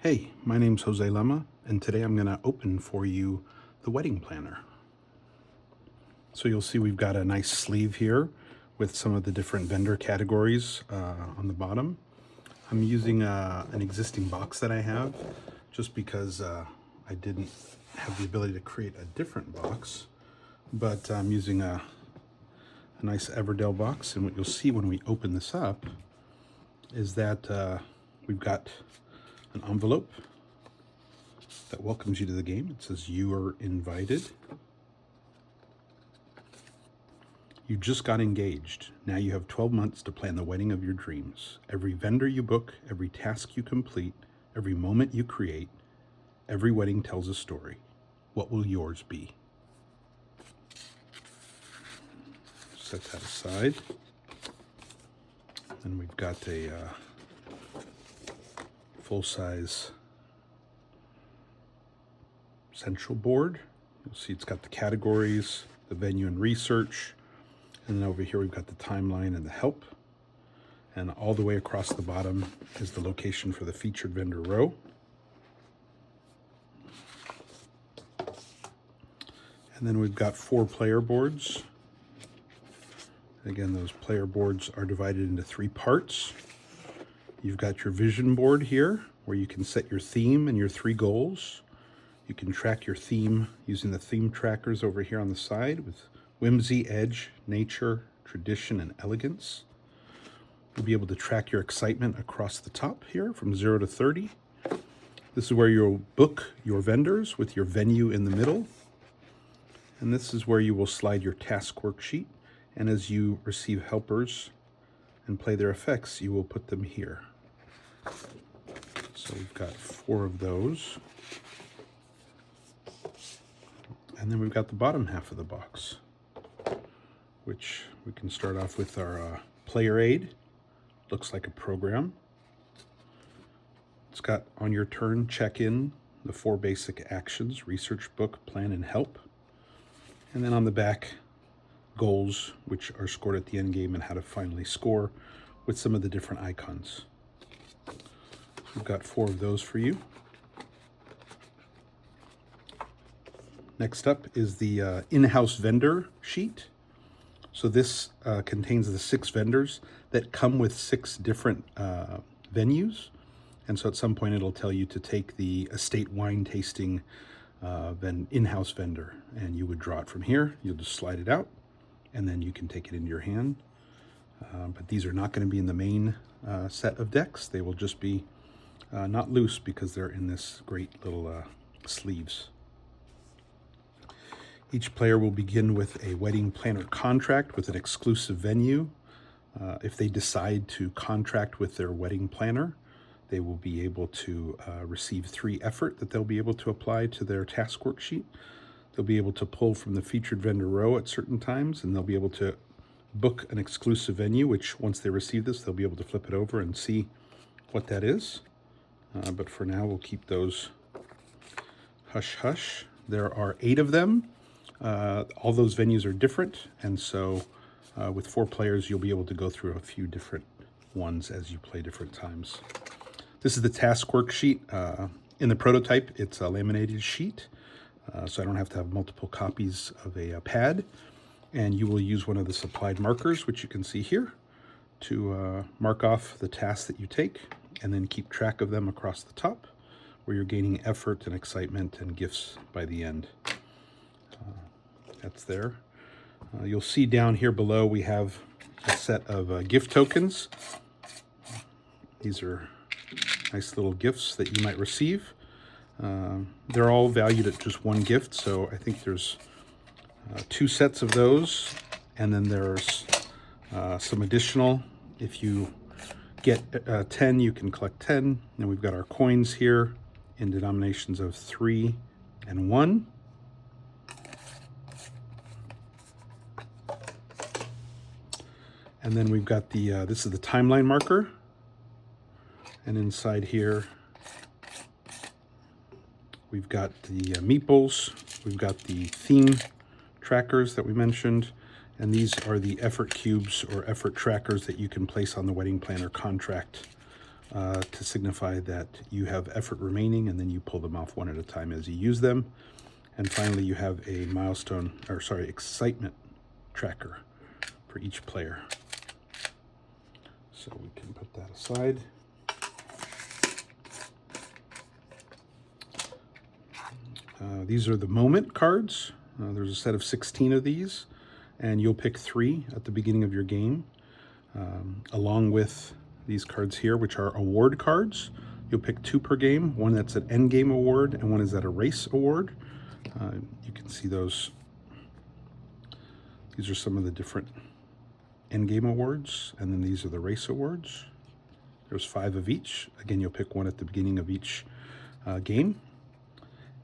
Hey, my name's Jose Lema, and today I'm going to open for you the wedding planner. So you'll see we've got a nice sleeve here with some of the different vendor categories on the bottom. I'm using an existing box that I have just because I didn't have the ability to create a different box, but I'm using a nice Everdell box, and what you'll see when we open this up is that we've got an envelope that welcomes you to the game. It says you are invited. You just got engaged. Now you have 12 months to plan the wedding of your dreams. Every vendor you book, every task you complete, every moment you create, every wedding tells a story. What will yours be? Set that aside. Then we've got a full-size central board. You'll see it's got the categories, the venue and research, and then over here we've got the timeline and the help. And all the way across the bottom is the location for the featured vendor row. And then we've got 4 player boards. Again, those player boards are divided into 3 parts. You've got your vision board here, where you can set your theme and your 3 goals. You can track your theme using the theme trackers over here on the side with whimsy, edge, nature, tradition, and elegance. You'll be able to track your excitement across the top here from 0 to 30. This is where you'll book your vendors with your venue in the middle. And this is where you will slide your task worksheet. And as you receive helpers and play their effects, you will put them here. So we've got 4 of those. And then we've got the bottom half of the box, which we can start off with our player aid. Looks like a program. It's got on your turn, check in, the 4 basic actions: research, book, plan, and help. And then on the back, goals, which are scored at the end game, and how to finally score with some of the different icons. We've got 4 of those for you. Next up is the in-house vendor sheet. So this contains the 6 vendors that come with 6 different venues. And so at some point it'll tell you to take the estate wine tasting in-house vendor, and you would draw it from here. You'll just slide it out, and then you can take it into your hand. But these are not going to be in the main set of decks. They will just be not loose because they're in this great little sleeves. Each player will begin with a wedding planner contract with an exclusive venue. If they decide to contract with their wedding planner, they will be able to receive 3 effort that they'll be able to apply to their task worksheet. They'll be able to pull from the featured vendor row at certain times, and they'll be able to book an exclusive venue, which once they receive this, they'll be able to flip it over and see what that is. But for now, we'll keep those hush-hush. There are 8 of them. All those venues are different, and so with 4 players, you'll be able to go through a few different ones as you play different times. This is the task worksheet. In the prototype, it's a laminated sheet, so I don't have to have multiple copies of a pad, and you will use one of the supplied markers, which you can see here, to mark off the tasks that you take, and then keep track of them across the top, where you're gaining effort and excitement and gifts by the end. That's there. You'll see down here below we have a set of gift tokens. These are nice little gifts that you might receive. They're all valued at just 1 gift, so I think there's 2 sets of those, and then there's some additional. If you get 10, you can collect 10. And we've got our coins here in denominations of 3 and 1. And then we've got the, this is the timeline marker. And inside here, we've got the meeples. We've got the theme trackers that we mentioned. And these are the effort cubes or effort trackers that you can place on the wedding planner contract to signify that you have effort remaining, and then you pull them off one at a time as you use them. And finally, you have a excitement tracker for each player. So we can put that aside. These are the moment cards. There's a set of 16 of these, and you'll pick 3 at the beginning of your game, along with these cards here, which are award cards. You'll pick 2 per game, one that's an end game award and one is at a race award. You can see those. These are some of the different end game awards, and then these are the race awards. There's 5 of each. Again, you'll pick one at the beginning of each game.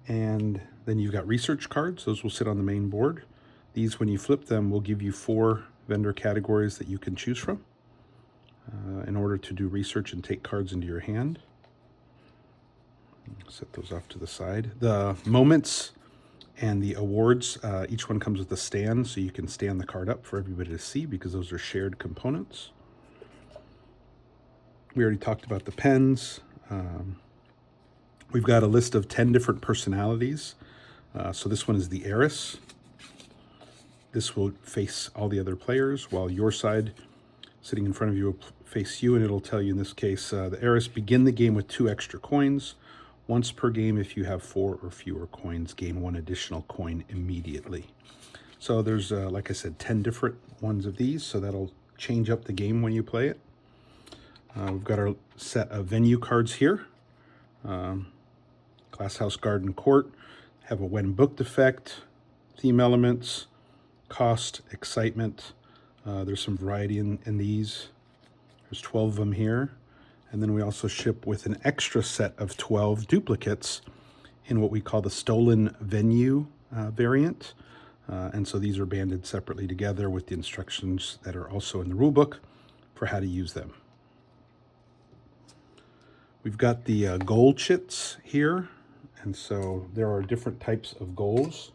And then you've got research cards. Those will sit on the main board. These, when you flip them, will give you 4 vendor categories that you can choose from in order to do research and take cards into your hand. Set those off to the side. The moments and the awards, each one comes with a stand, so you can stand the card up for everybody to see because those are shared components. We already talked about the pens. We've got a list of 10 different personalities. So this one is the heiress. This will face all the other players, while your side sitting in front of you will face you, and it'll tell you in this case, the heiress, begin the game with 2 extra coins. Once per game, if you have 4 or fewer coins, gain 1 additional coin immediately. So there's, like I said, 10 different ones of these, so that'll change up the game when you play it. We've got our set of venue cards here. Glass House, Garden, Court. Have a when booked effect, theme elements, cost, excitement. There's some variety in these. There's 12 of them here. And then we also ship with an extra set of 12 duplicates in what we call the stolen venue variant. And so these are banded separately together with the instructions that are also in the rulebook for how to use them. We've got the goal chits here. And so there are different types of goals.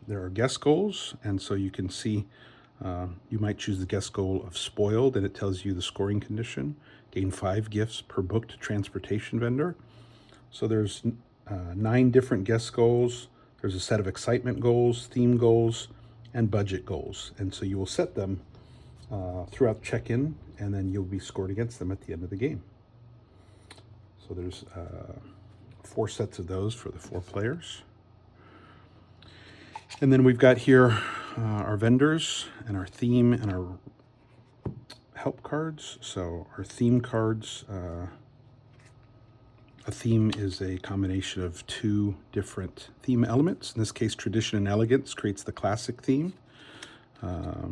There are guess goals, and so you can see you might choose the guess goal of spoiled, and it tells you the scoring condition. Gain 5 gifts per booked transportation vendor. So there's 9 different guess goals. There's a set of excitement goals, theme goals, and budget goals. And so you will set them throughout check-in, and then you'll be scored against them at the end of the game. So there's 4 sets of those for the 4 players. And then we've got here our vendors and our theme and our help cards. So our theme cards, a theme is a combination of 2 different theme elements. In this case, tradition and elegance creates the classic theme. A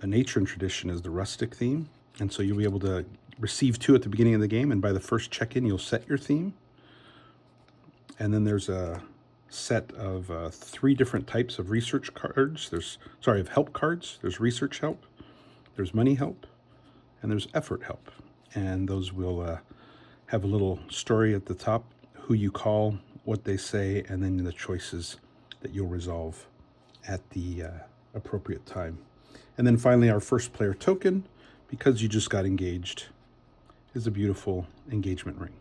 nature and tradition is the rustic theme. And so you'll be able to receive 2 at the beginning of the game, and by the first check-in, you'll set your theme. And then there's a set of 3 different types of research cards. Of help cards. There's research help, there's money help, and there's effort help. And those will have a little story at the top, who you call, what they say, and then the choices that you'll resolve at the appropriate time. And then finally, our first player token, because you just got engaged, is a beautiful engagement ring.